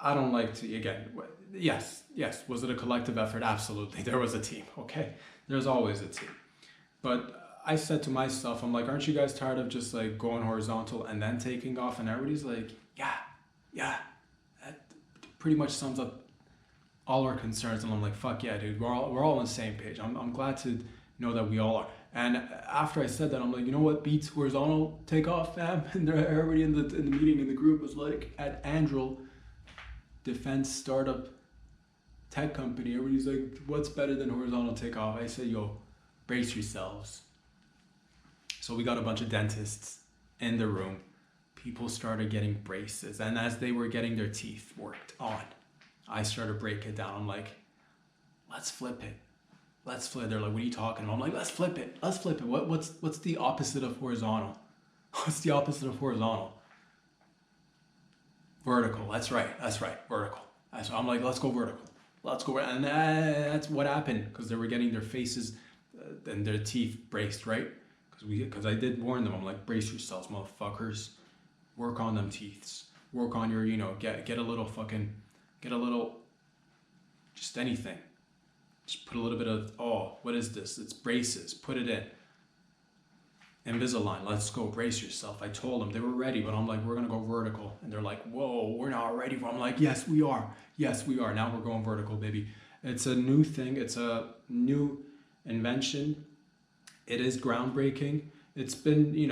I don't like to, again, yes. Was it a collective effort? Absolutely. There was a team, okay? There's always a team. But I said to myself, I'm like, aren't you guys tired of just like going horizontal and then taking off? And everybody's like, yeah. That pretty much sums up all our concerns. And I'm like, fuck yeah, dude, we're all on the same page. I'm glad to know that we all are. And after I said that, I'm like, you know what beats horizontal takeoff, fam? And everybody in the meeting in the group was like, at Andril, defense startup tech company, everybody's like, what's better than horizontal takeoff? I said, yo, brace yourselves. So we got a bunch of dentists in the room. People started getting braces, and as they were getting their teeth worked on, I started to break it down. I'm like, let's flip it. They're like, what are you talking about? I'm like, let's flip it. What's the opposite of horizontal? What's the opposite of horizontal? Vertical. That's right. Vertical. So I'm like, let's go vertical. And that's what happened, because they were getting their faces and their teeth braced, right? Because I did warn them. I'm like, brace yourselves, motherfuckers. Work on them teeths. Work on your, get a little, just anything. Just put a little bit of, what is this? It's braces. Put it in. Invisalign, let's go, brace yourself. I told them they were ready, but I'm like, we're gonna go vertical. And they're like, whoa, we're not ready. I'm like, yes, we are. Now we're going vertical, baby. It's a new thing. It's a new invention. It is groundbreaking. It's been, there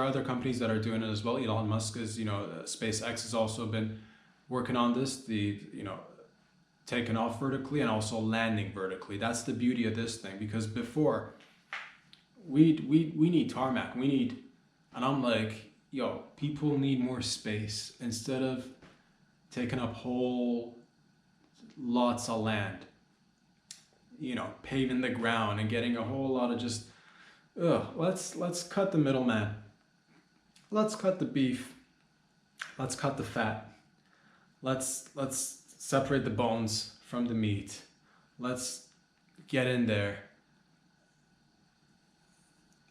are other companies that are doing it as well. Elon Musk is, SpaceX has also been working on this, taking off vertically and also landing vertically. That's the beauty of this thing, because before, we need tarmac. And I'm like, yo, people need more space. Instead of taking up whole lots of land, paving the ground and getting a whole lot of just, let's cut the middleman. Let's cut the beef. Let's cut the fat. Let's separate the bones from the meat. Let's get in there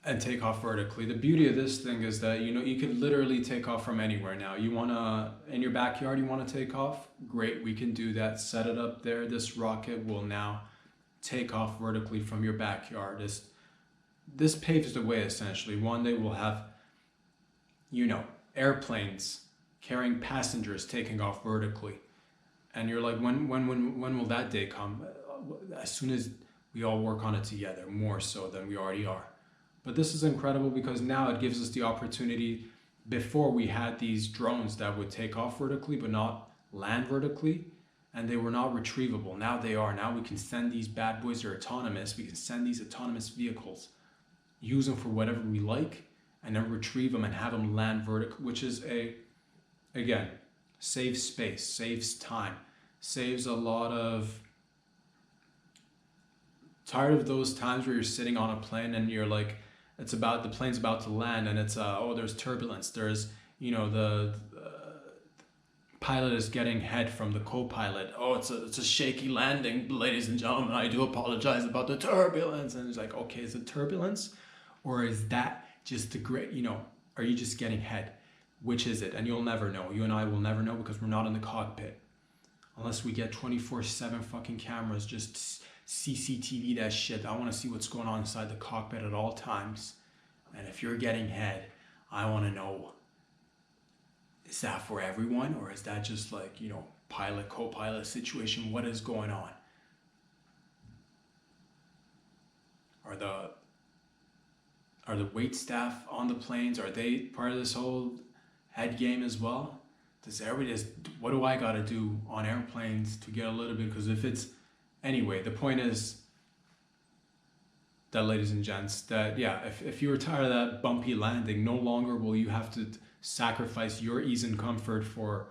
and take off vertically. The beauty of this thing is that, you could literally take off from anywhere now. You wanna, in your backyard, you wanna take off? Great, we can do that. Set it up there. This rocket will now take off vertically from your backyard. This paves the way essentially. One day we'll have, airplanes carrying passengers taking off vertically. And you're like, when will that day come? As soon as we all work on it together, more so than we already are. But this is incredible because now it gives us the opportunity. Before we had these drones that would take off vertically but not land vertically, and they were not retrievable. Now they are. Now we can send these bad boys, they're autonomous. We can send these autonomous vehicles, use them for whatever we like, and then retrieve them and have them land vertical, which is again, saves space, saves time, saves a lot of, tired of those times where you're sitting on a plane and you're like, the plane's about to land and it's, there's turbulence. There's, the pilot is getting head from the co-pilot. Oh, it's a shaky landing, ladies and gentlemen. I do apologize about the turbulence. And it's like, okay, is it turbulence? Or is that just the great, are you just getting head? Which is it? And you'll never know. You and I will never know because we're not in the cockpit. Unless we get 24/7 fucking cameras, just CCTV that shit. I want to see what's going on inside the cockpit at all times. And if you're getting head, I want to know, is that for everyone? Or is that just like, pilot, co-pilot situation? What is going on? Are the wait staff on the planes, are they part of this whole head game as well? What do I got to do on airplanes to get a little bit? Because anyway, the point is that, ladies and gents, that if you're tired of that bumpy landing, no longer will you have to sacrifice your ease and comfort for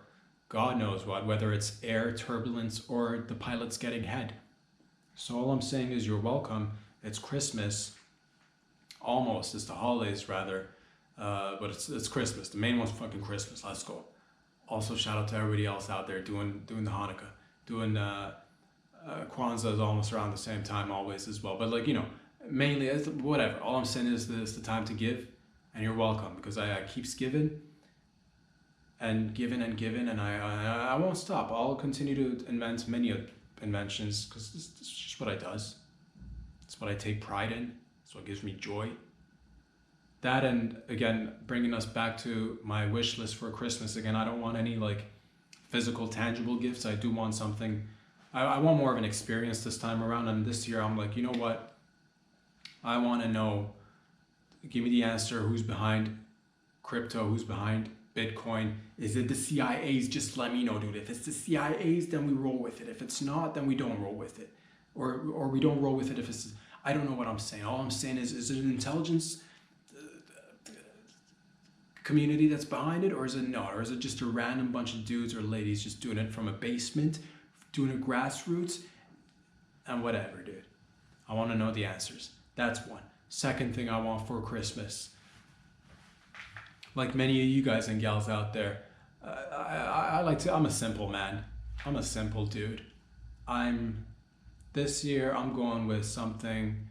God knows what, whether it's air turbulence or the pilot's getting head. So all I'm saying is you're welcome. It's Christmas. Almost. It's the holidays rather. But it's Christmas. The main one's fucking Christmas. Let's go. Also, shout out to everybody else out there doing the Hanukkah. Doing Kwanzaa is almost around the same time always as well. But mainly, whatever. All I'm saying is this: the time to give, and you're welcome, because I keeps giving and giving and giving, and I won't stop. I'll continue to invent many inventions because it's just what I does. It's what I take pride in. It's what gives me joy. That, and again, bringing us back to my wish list for Christmas. Again, I don't want any physical, tangible gifts. I do want something. I want more of an experience this time around. And this year, I'm like, you know what? I want to know. Give me the answer. Who's behind crypto? Who's behind Bitcoin? Is it the CIA's? Just let me know, dude. If it's the CIA's, then we roll with it. If it's not, then we don't roll with it. Or we don't roll with it if it's. I don't know what I'm saying. All I'm saying is it an intelligence community that's behind it, or is it not? Or is it just a random bunch of dudes or ladies just doing it from a basement, doing it grassroots, and whatever, dude? I want to know the answers. That's one. Second thing I want for Christmas, like many of you guys and gals out there, I'm a simple man. I'm a simple dude. This year I'm going with something.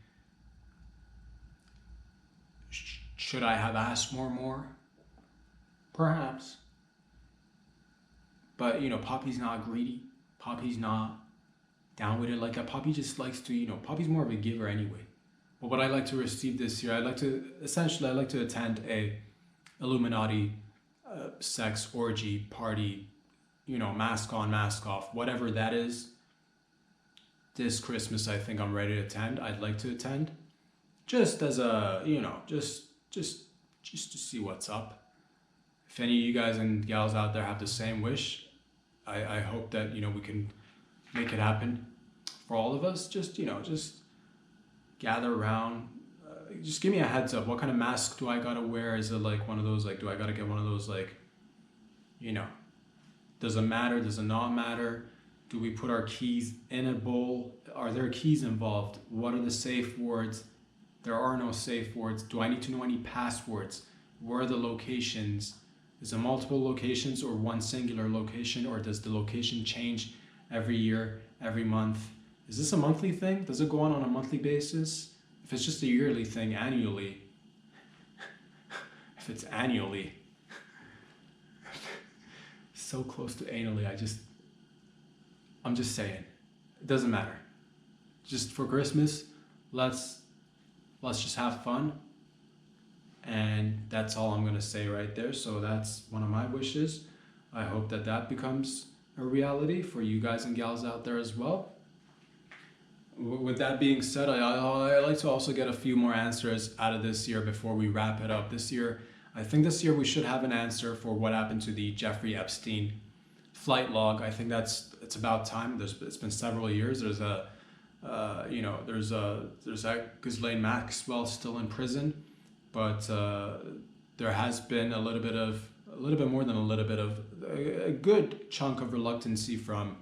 Should I have asked more? Perhaps. But Poppy's not greedy. Poppy's not down with it like that. Poppy just likes to, Poppy's more of a giver anyway. But what I like to receive this year, I like to attend a Illuminati sex orgy party, mask on, mask off, whatever that is. This Christmas, I think I'm ready to attend. I'd like to attend, just as a, just to see what's up. If any of you guys and gals out there have the same wish, I hope that we can make it happen for all of us. Just gather around. Just give me a heads up. What kind of mask do I gotta wear? Is it one of those do I gotta get one of those does it matter? Does it not matter? Do we put our keys in a bowl? Are there keys involved? What are the safe words? There are no safe words. Do I need to know any passwords? Where are the locations? Is it multiple locations or one singular location? Or does the location change every year, every month? Is this a monthly thing? Does it go on a monthly basis? If it's just a yearly thing, annually. If it's annually. So close to annually, I'm just saying. It doesn't matter. just for Christmas, let's just have fun. And that's all I'm gonna say right there. So that's one of my wishes. I hope that that becomes a reality for you guys and gals out there as well. With that being said, I like to also get a few more answers out of this year before we wrap it up. I think this year we should have an answer for what happened to the Jeffrey Epstein flight log. I think it's about time. It's been several years. There's Ghislaine Maxwell still in prison, but there has been a little bit more than a little bit of a good chunk of reluctancy from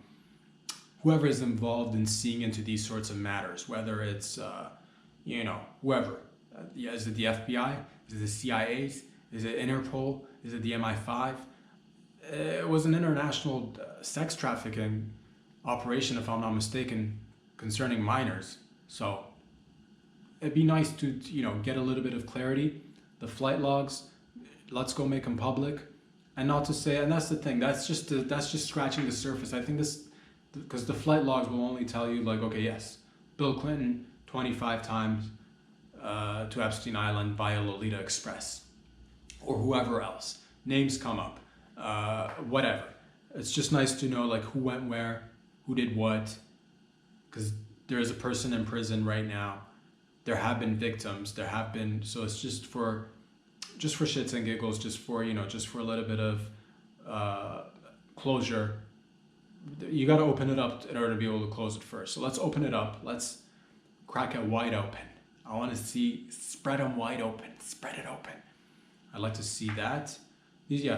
whoever is involved in seeing into these sorts of matters, whether it's whoever. Is it the FBI? Is it the CIA? Is it Interpol? Is it the MI5? It was an international sex trafficking operation, if I'm not mistaken, concerning minors. So it'd be nice to get a little bit of clarity. The flight logs, let's go make them public. And not to say, and that's the thing, that's just scratching the surface. I think this, because the flight logs will only tell you like, okay, yes, Bill Clinton 25 times to Epstein Island via Lolita Express, or whoever else. Names come up, whatever. It's just nice to know like who went where, who did what, because there is a person in prison right now. There have been victims. There have been, so it's just for shits and giggles, just for a little bit of closure. You got to open it up in order to be able to close it first. So let's open it up. Let's crack it wide open. I want to see, spread them wide open. Spread it open. I'd like to see that.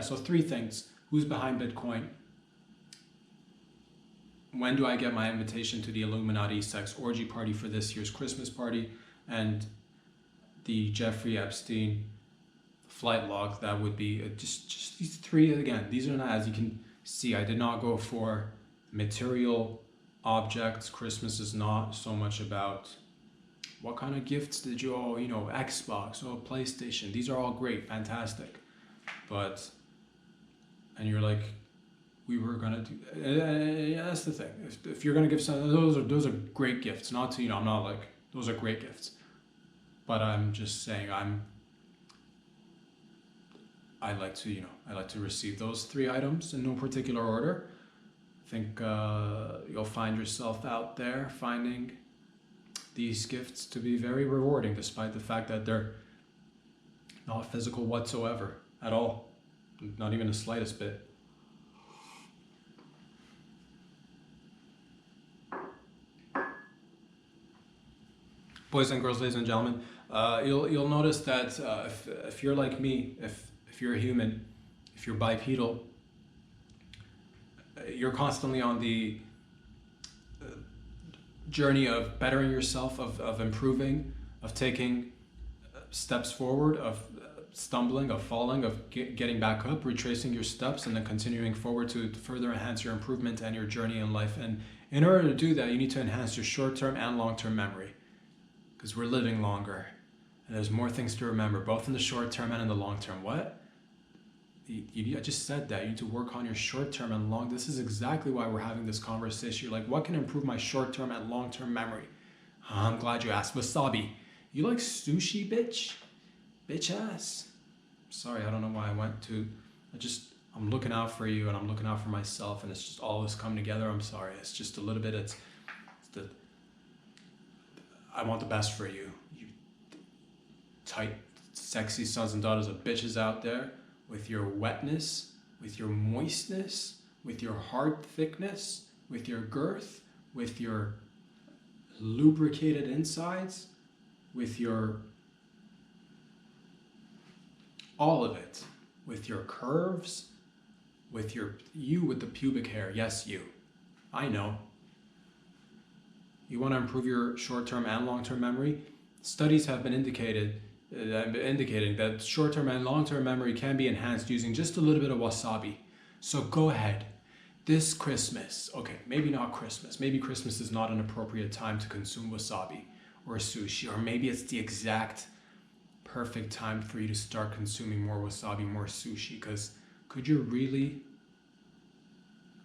So 3 things. Who's behind Bitcoin? When do I get my invitation to the Illuminati sex orgy party for this year's Christmas party? And the Jeffrey Epstein flight log. That would be just these 3. Again, these are not, as you can see, I did not go for material objects. Christmas is not so much about what kind of gifts did you all, Xbox or PlayStation. These are all great, fantastic. But, and you're like, we were gonna do, yeah, that's the thing. If you're gonna give some, those are great gifts. Not to, I'm not like, those are great gifts. But I'm just saying, I like to receive those 3 items in no particular order. I think you'll find yourself out there finding these gifts to be very rewarding, despite the fact that they're not physical whatsoever at all, not even the slightest bit. Boys and girls, ladies and gentlemen, you'll notice that if you're like me, if you're a human, if you're bipedal, you're constantly on the journey of bettering yourself, of improving, of taking steps forward, of stumbling, of falling, of getting back up, retracing your steps, and then continuing forward to further enhance your improvement and your journey in life. And in order to do that, you need to enhance your short-term and long-term memory, because we're living longer and there's more things to remember, both in the short term and in the long term. What? I just said that. You need to work on your short term and long. This is exactly why we're having this conversation. You're like, what can improve my short term and long term memory? I'm glad you asked. Wasabi. You like sushi, bitch? Bitch ass. Sorry, I don't know why I went to. I'm looking out for you and I'm looking out for myself, and it's just all this come together. I'm sorry. It's just a little bit. I want the best for you. You tight, sexy sons and daughters of bitches out there, with your wetness, with your moistness, with your hard thickness, with your girth, with your lubricated insides, with your all of it, with your curves, with with the pubic hair. Yes, you. I know. You want to improve your short-term and long-term memory? Studies have been indicating that short-term and long-term memory can be enhanced using just a little bit of wasabi. So go ahead. This Christmas, okay, maybe not Christmas. Maybe Christmas is not an appropriate time to consume wasabi or sushi, or maybe it's the exact perfect time for you to start consuming more wasabi, more sushi, because could you really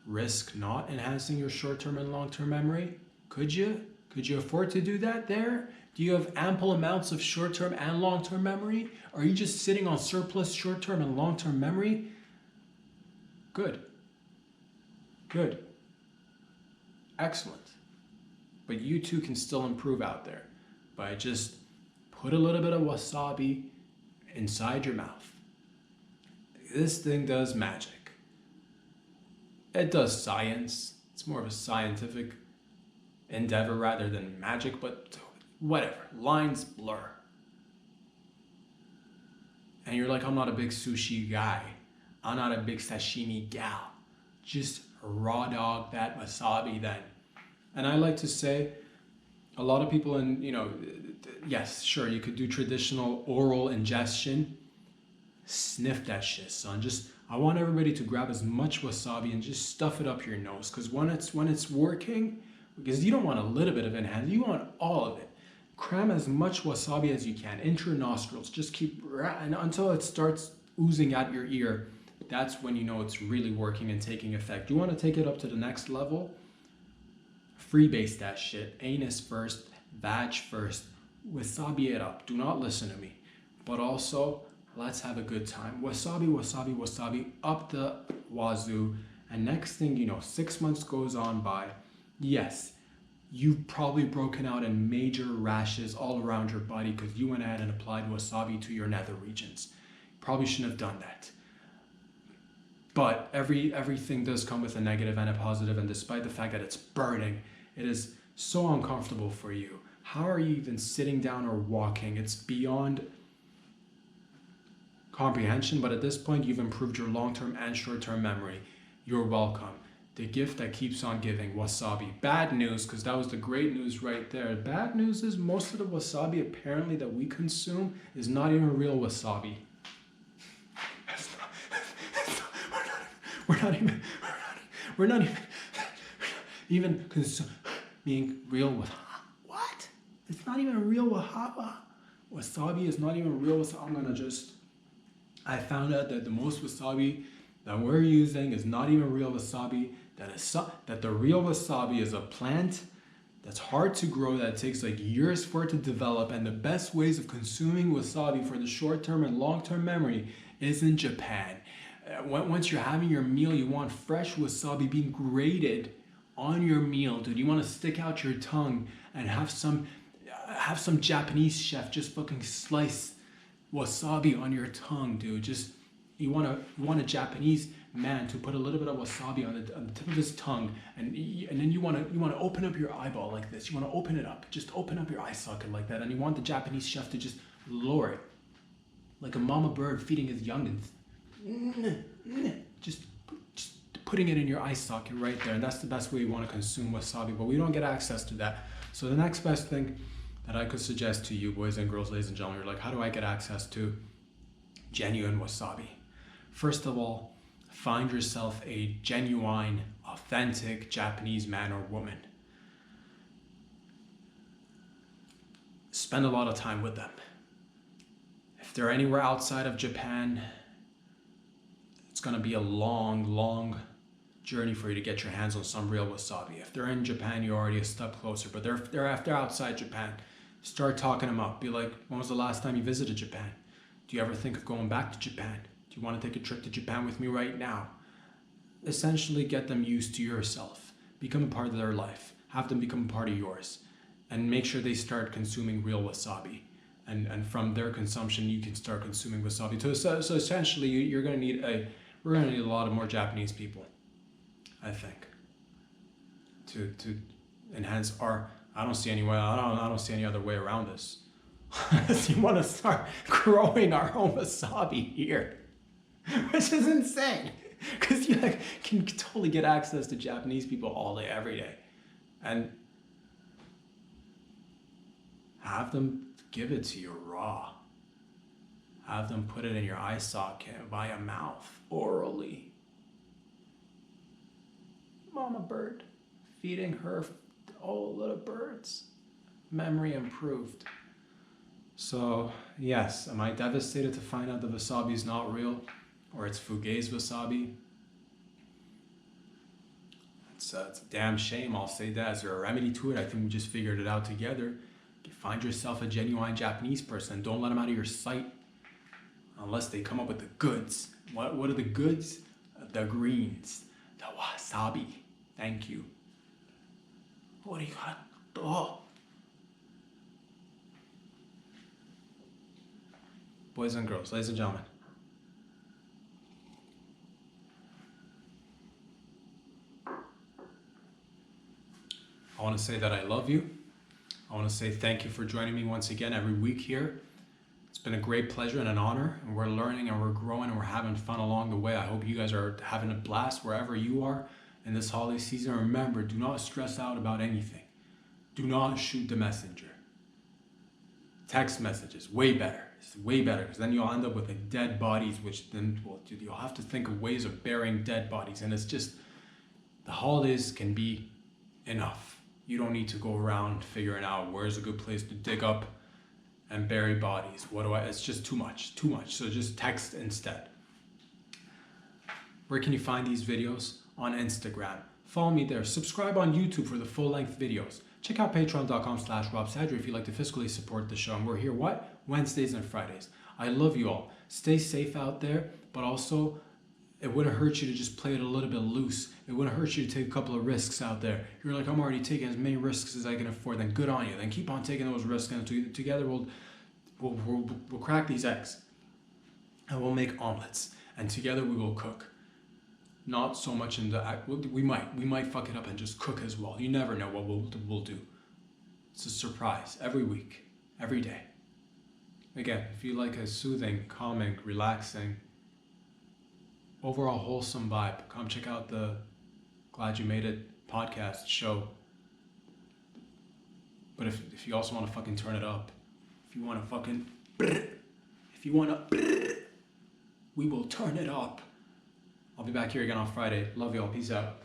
risk not enhancing your short-term and long-term memory? Could you? Could you afford to do that there? Do you have ample amounts of short-term and long-term memory? Are you just sitting on surplus short-term and long-term memory? Good. Good. Excellent. But you too can still improve out there by just put a little bit of wasabi inside your mouth. This thing does magic. It does science. It's more of a scientific endeavor rather than magic, but whatever. Lines blur. And you're like, I'm not a big sushi guy. I'm not a big sashimi gal. Just raw dog that wasabi then. And I like to say, a lot of people yes, sure, you could do traditional oral ingestion. Sniff that shit, son. I want everybody to grab as much wasabi and just stuff it up your nose. Because when it's working, because you don't want a little bit of it in hand, you want all of it. Cram as much wasabi as you can into your nostrils. Just keep, and until it starts oozing out your ear. That's when you know it's really working and taking effect. You want to take it up to the next level? Freebase that shit. Anus first, vag first. Wasabi it up. Do not listen to me. But also, let's have a good time. Wasabi, wasabi, wasabi up the wazoo. And next thing you know, 6 months goes on by. Yes, you've probably broken out in major rashes all around your body because you went ahead and applied wasabi to your nether regions. Probably shouldn't have done that. But everything does come with a negative and a positive, and despite the fact that it's burning, it is so uncomfortable for you. How are you even sitting down or walking? It's beyond comprehension, but at this point, you've improved your long-term and short-term memory. You're welcome. The gift that keeps on giving, wasabi. Bad news, because that was the great news right there. Bad news is most of the wasabi apparently that we consume is not even real wasabi. We're not even consuming real wasabi. What? It's not even real wasabi. Wasabi is not even real wasabi. I found out that the most wasabi that we're using is not even real wasabi. That the real wasabi is a plant that's hard to grow, that takes like years for it to develop, and the best ways of consuming wasabi for the short-term and long-term memory is in Japan. Once you're having your meal, you want fresh wasabi being grated on your meal, dude. You want to stick out your tongue and have some Japanese chef just fucking slice wasabi on your tongue, dude. You want a Japanese man to put a little bit of wasabi on the tip of his tongue, and then you want to open up your eyeball like this. You want to open it up, just open up your eye socket like that, and you want the Japanese chef to just lower it like a mama bird feeding his youngins. Just putting it in your eye socket right there, and that's the best way you want to consume wasabi, but we don't get access to that. So the next best thing that I could suggest to you, boys and girls, ladies and gentlemen, you're like, how do I get access to genuine wasabi? First of all, find yourself a genuine, authentic Japanese man or woman. Spend a lot of time with them. If they're anywhere outside of Japan, it's going to be a long journey for you to get your hands on some real wasabi. If they're in Japan, you're already a step closer, but they're outside Japan. Start talking them up. Be like, when was the last time you visited Japan? Do you ever think of going back to Japan? Do you want to take a trip to Japan with me right now? Essentially get them used to yourself. Become a part of their life. Have them become a part of yours. And make sure they start consuming real wasabi. And from their consumption, you can start consuming wasabi. So essentially, we're going to need a lot of more Japanese people, I think, to enhance our. I don't see any way. I don't see any other way around this. You want to start growing our own wasabi here, which is insane, because you can totally get access to Japanese people all day, every day, and have them give it to you raw. Have them put it in your eye socket via mouth, orally. Mama bird, feeding her little birds. Memory improved. So, yes, am I devastated to find out the wasabi is not real? Or it's Fugazi wasabi? It's a damn shame. I'll say that. Is there a remedy to it? I think we just figured it out together. Find yourself a genuine Japanese person. Don't let them out of your sight unless they come up with the goods. What are the goods? The greens, the wasabi. Thank you. Arigato. Boys and girls, ladies and gentlemen. I want to say that I love you. I want to say thank you for joining me once again every week here. It's been a great pleasure and an honor, and we're learning and we're growing and we're having fun along the way. I hope you guys are having a blast wherever you are in this holiday season. Remember, do not stress out about anything. Do not shoot the messenger. Text messages, way better. It's way better, because then you'll end up with like dead bodies, which then you'll have to think of ways of burying dead bodies. And it's just, the holidays can be enough. You don't need to go around figuring out where's a good place to dig up and bury bodies. It's just too much. So just text instead. Where can you find these videos? On Instagram. Follow me there. Subscribe on YouTube for the full-length videos. Check out patreon.com/RobSadri if you'd like to fiscally support the show. And we're here, Wednesdays and Fridays. I love you all. Stay safe out there, but also it wouldn't hurt you to just play it a little bit loose. It wouldn't hurt you to take a couple of risks out there. You're like, I'm already taking as many risks as I can afford. Then good on you. Then keep on taking those risks, and together we'll crack these eggs, and we'll make omelets, and together we will cook. Not so much in the act. We might fuck it up and just cook as well. You never know what we'll do. It's a surprise every week, every day. Again, if you like a soothing, calming, relaxing, overall wholesome vibe, come check out the Glad You Made It podcast show. But if you also want to fucking turn it up, if you want to fucking, we will turn it up. I'll be back here again on Friday. Love y'all. Peace out.